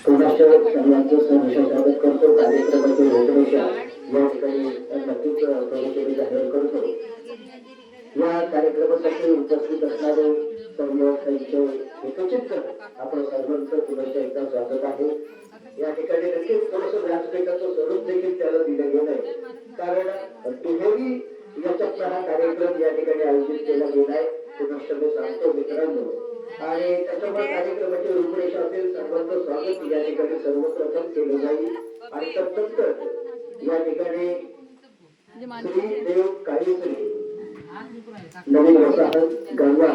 कोणाच्या सर्वांचं सहर्ष स्वागत करतो. कार्यक्रमाचे रूपरेषा या ठिकाणी नक्कीच थोडी जाहीर करतो. या कार्यक्रमासाठी उपस्थित असणारे सर्व एकत्रित आपण सर्वांचं पुनश्च एकदा स्वागत आहे. या ठिकाणी नक्कीच थोडंसं व्यासपीठाचं स्वरूप देखील त्याला दिलं गेलं आहे, कारण दुहेरी याच्यातला हा कार्यक्रम या ठिकाणी आयोजित केला गेला आहे. पुनश्च मी सांगतो मित्रांनो, आणि त्याच्यामुळे कार्यक्रमाची रूपरेषा असेल सर्वांचं स्वागत या ठिकाणी सर्वप्रथम केलं जाईल. आणि तत्नंतर या ठिकाणी श्री देव काळीश्री नवीन वसाहत गंगा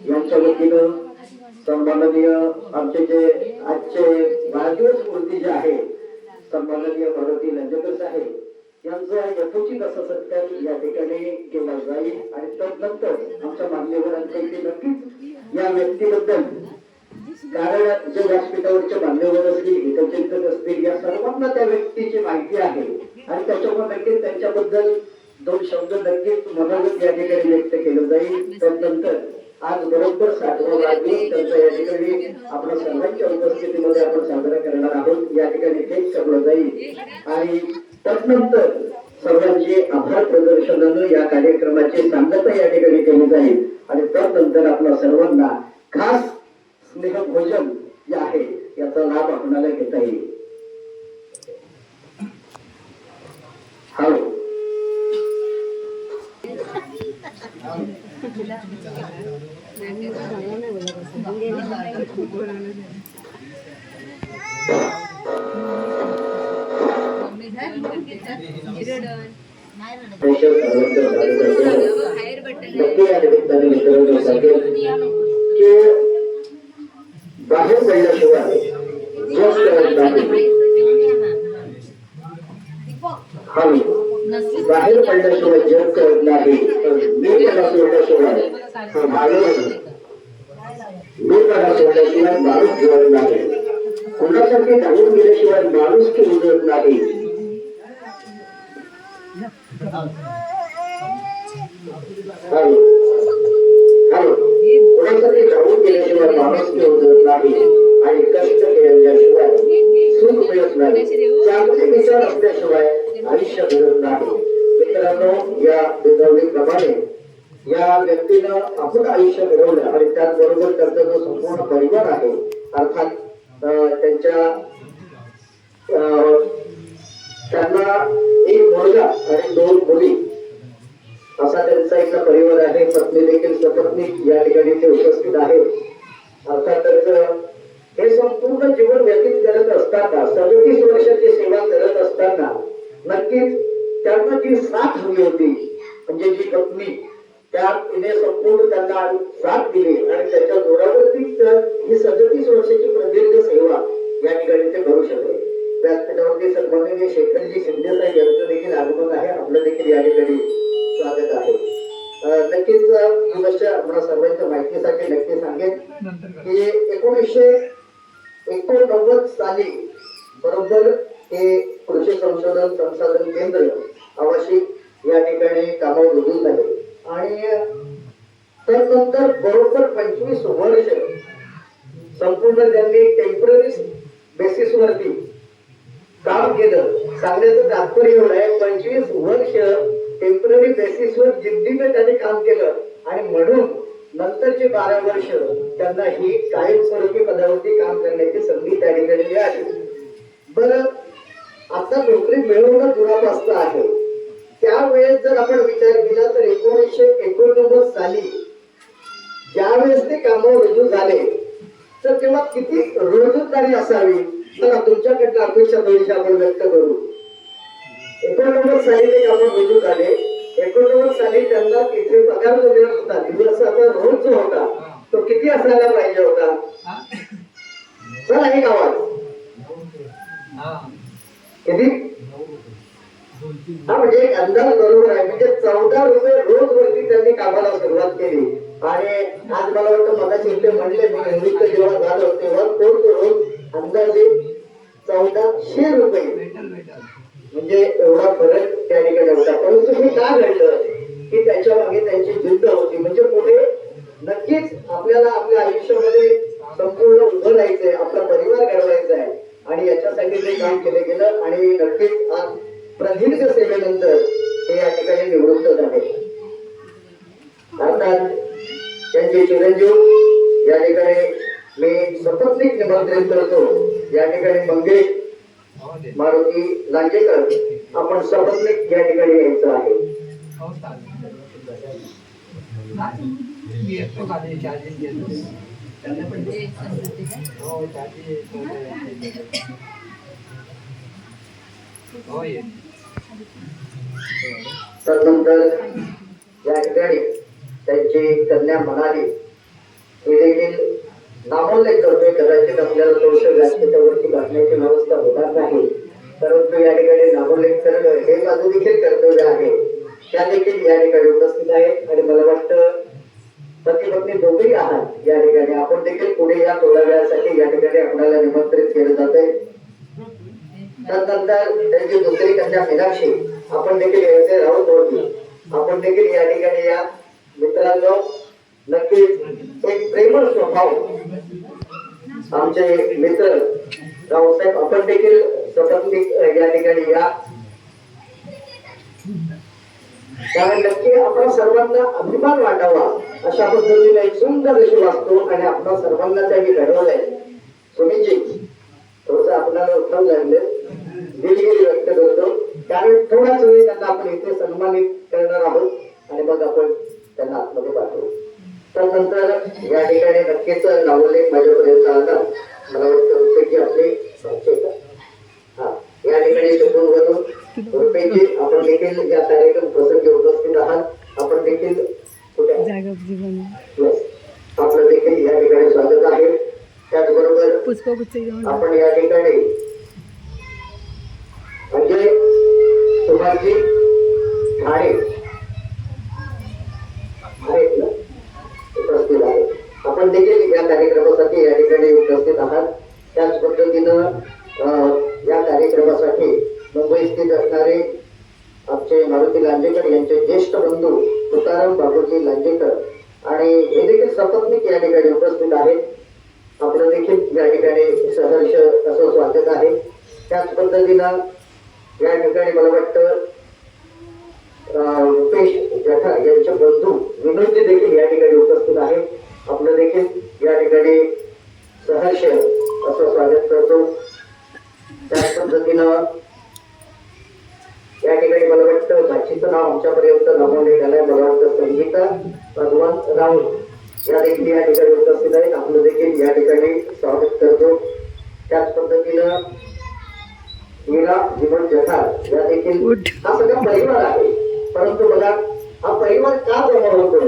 यांच्या वतीनं सन्माननीय आमचे जे आजचे भारतीय स्फूर्ती जे आहे सन्माननीय मारुती लंजेकर साहेब यांचा यथोचित असा सत्कार या ठिकाणी केला जाईल. आणि त्यानंतर आमच्या मान्यवरांपैकी नक्कीच या व्यक्तीबद्दल, कारण जे व्यासपीठावरचे मान्यवर असतील हितचिंतक असतील या सर्वांना त्या व्यक्तीची माहिती आहे आणि त्याच्यामुळे नक्कीच त्यांच्याबद्दल दोन शब्द नक्कीच मनोगत या ठिकाणी व्यक्त केलं जाईल. त्यानंतर आज बरोबर 60वा वाढदिवस त्यांचा या ठिकाणी आपल्या सर्वांच्या उपस्थितीमध्ये आपण साजरा करणार आहोत. या ठिकाणी केक कापला जाईल आणि त्यानंतर सर्वांचे आभार प्रदर्शनानं या कार्यक्रमाची सांगता या ठिकाणी केली जाईल. आणि त्यानंतर आपल्या सर्वांना खास स्नेह भोजन जे आहे याचा लाभ आपल्याला घेता येईल. बाहेर पडल्याशिवाय बाहेर पडल्याशिवाय जग करत नाही. मी त्याला सोडल्याशिवाय सोडल्याशिवाय माणूस जगत नाही. कोणासाठी धावून गेल्याशिवाय माणूस की उजळत नाही. कोणासाठी धावून गेल्याशिवाय माणूस की उजळत नाही आणि कष्ट केल्याशिवाय सुख मिळत नाही. चांगले विचार असल्याशिवाय आयुष्य मिळत नाही. मित्रांनो, या प्रमाणे या व्यक्तीनं आपलं आयुष्य घडवलं आणि त्याचबरोबर त्यांचा जो संपूर्ण परिवार आहे अर्थात त्यांना एक मुलगा आणि 2 मुली असा त्यांचा एक परिवार आहे. पत्नी देखील सपत्नीक या ठिकाणी ते उपस्थित आहेत. अर्थातच हे संपूर्ण जीवन व्यतीत करत असताना 37 वर्षाची सेवा करत असताना नक्कीच त्यांना जी साथ हवी होती म्हणजे जी पत्नी त्याने संपूर्ण त्यांना साथ दिली आणि त्याच्या जोरावरती ही 37 वर्षाची प्रदीर्घ सेवा या ठिकाणी ते करू शकले. व्यासपीठावरती सन्माननीय शेखरजी शिंदे साहेब यांचं देखील आगमन आहे. आपलं देखील या ठिकाणी स्वागत आहे. नक्कीच मला सर्वांच्या माहितीसाठी नक्की सांगेन की 1989 साली बरोबर हे कृषी संशोधन संसाधन केंद्र आवाशी या ठिकाणी कामावर रुजू झाले आणि त्यानंतर बरोबर 25 वर्ष संपूर्ण त्यांनी टेम्पररी बेसिस वरती काम केलं. सांगण्याचं तात्पर्य एवढं आहे 25 वर्ष टेम्पररी बेसिस वर जिद्दीने त्यांनी काम केलं आणि म्हणून नंतरचे 12 वर्ष त्यांना ही कायमस्वरूपी पदावरती काम करण्याची संधी त्या ठिकाणी मिळाली. बरं, आता नोकरी मिळवणं दुरापास्त आहे. त्यावेळेस जर आपण विचार केला तर 1989 साली ज्यावेळेस ते कामावर रुजू झाले तर तेव्हा किती रोजगारी असावी तर तुमच्याकडनं अपेक्षा थोडीशी आपण व्यक्त करू. 89 साली ते कामावर रुजू झाले. 89 साली त्यांना तिथे पगार जो मिळत होता दिवसाचा रोज जो होता तो किती असायला पाहिजे होता? चला एक आवाज किती? हा म्हणजे एक अंदाज बरोबर आहे. म्हणजे 14 रुपये रोज वरती त्यांनी कामाला सुरुवात केली. आणि आज मला वाटतं मगाशी ते म्हणले मी निवृत्त जेव्हा झालो तेव्हा तो रोज अंदाजे 1400 रुपये म्हणजे एवढा फरक त्या ठिकाणी होता. परंतु हे का घडलं की त्याच्या मागे त्यांची जिद्द होती. म्हणजे पुढे नक्कीच आपल्याला आपल्या आयुष्यामध्ये संपूर्ण उभं राहायचंय, आपला परिवार घडवायचा आहे काम केलं गेलं आणि नक्कीच आज प्रदीर्घ सेवेनंतर ते या ठिकाणी निवृत्त झाले. अर्थात त्यांचे चिरंजीव या ठिकाणी मी सपत्नीक निमंत्रित करतो. या ठिकाणी मंगेश मारुती लांजेकर आपण सपत्नीक या ठिकाणी यायचं आहे. तदनंतर या ठिकाणी त्यांची कन्या म्हणाली हे देखील नामोल्लेख करतोय. कदाचित आपल्याला थोडंसं व्यासपीठावरती बसण्याची व्यवस्था होणार नाही, परंतु या ठिकाणी नामोल्लेख करणं हे माझं देखील कर्तव्य आहे. त्या देखील या ठिकाणी उपस्थित आहेत आणि मला वाटतं पती पत्नी दोघेही आहात या ठिकाणी. आपण देखील पुढे या थोड्या वेळासाठी या ठिकाणी आपल्याला निमंत्रित केलं जातंय. त्यानंतर त्यांची दुसरी कन्या मीनाक्षी आपण देखील यायचे राहून होती. आपण देखील या ठिकाणी या मित्रांनो नक्कीच एक प्रेमळ स्वभाव आमचे मित्र रावसाहेब आपण देखील सपत्नीक या ठिकाणी या. त्यामुळे नक्की आपण सर्वांना अभिमान वाटावा अशा पद्धतीने एक सुंदर अशी वास्तू आणि आपण सर्वांना त्यांनी घडवलंय. सुनीजी थोडस आपल्याला उत्तम लागलं दिलगिरी व्यक्त करतो, कारण थोडाच वेळी त्यांना आपण इथे सन्मानित करणार आहोत आणि मग आपण त्यांना आतमध्ये पाठवू. त्यानंतर या ठिकाणी नक्कीच नावोल्लेख माझ्यापर्यंत आला. मला वाटतं की आपले या ठिकाणी रुपयाची आपण देखील या कार्यक्रम प्रसंगी उपस्थित आहात. आपण देखील आपलं देखील या ठिकाणी स्वागत आहे. त्याचबरोबर आपण या ठिकाणी अजय सुभाषजी ठाणे आहेत ना उपस्थित आहे. आपण देखील या कार्यक्रमासाठी या ठिकाणी उपस्थित आहात. त्याच पद्धतीनं या कार्यक्रमासाठी मुंबई स्थित असणारे आमचे मारुती लांजेकर यांचे ज्येष्ठ बंधू तुकाराम बाबूजी लांजेकर आणि हे देखील सपत्नीक या ठिकाणी उपस्थित आहेत. आपलं देखील या ठिकाणी सहर्ष असं स्वागत आहे. त्याच पद्धतीनं या ठिकाणी मला वाटतं रुपेश जठा यांचे बंधू विनोदजी देखील या ठिकाणी उपस्थित आहेत. आपलं देखील या ठिकाणी सहर्ष असं स्वागत करतो. त्याच पद्धतीनं या ठिकाणी मला वाटतं भाषेचं नाव आमच्यापर्यंत नमवण्यात आलंय. मला वाटतं संगीता भगवान राऊत या देखील या ठिकाणी उपस्थित आहेत. आपलं देखील या ठिकाणी स्वागत करतो. त्याच पद्धतीनं मीरा जीवन जठार या देखील हा सगळा परिवार आहे. परंतु बघा हा परिवार का जमा होतो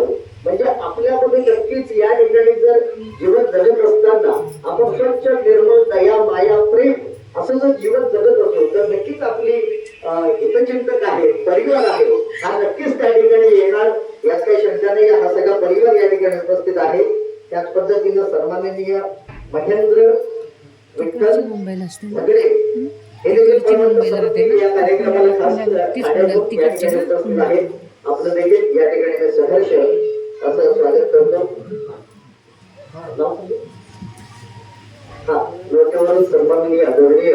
म्हणजे आपल्यामध्ये नक्कीच या ठिकाणी जर जीवन जगत असताना आपण स्वच्छ निर्मळ दया माया प्रेम असं जर जीवन जगत असतो तर नक्कीच आपली हितचिंतक आहे परिवार आहे हा नक्कीच त्या ठिकाणी येणार यात काही शंका नाही. हा सगळा परिवार या ठिकाणी उपस्थित आहे. त्याच पद्धतीनं सन्माननीय महेंद्र विठ्ठल वगैरे हे देखील या कार्यक्रमाला खास उपस्थित आहेत. आपलं देखील या ठिकाणी सहर्ष असं स्वागत करतो. हा लोकेवरून सन्माननीय आदरणीय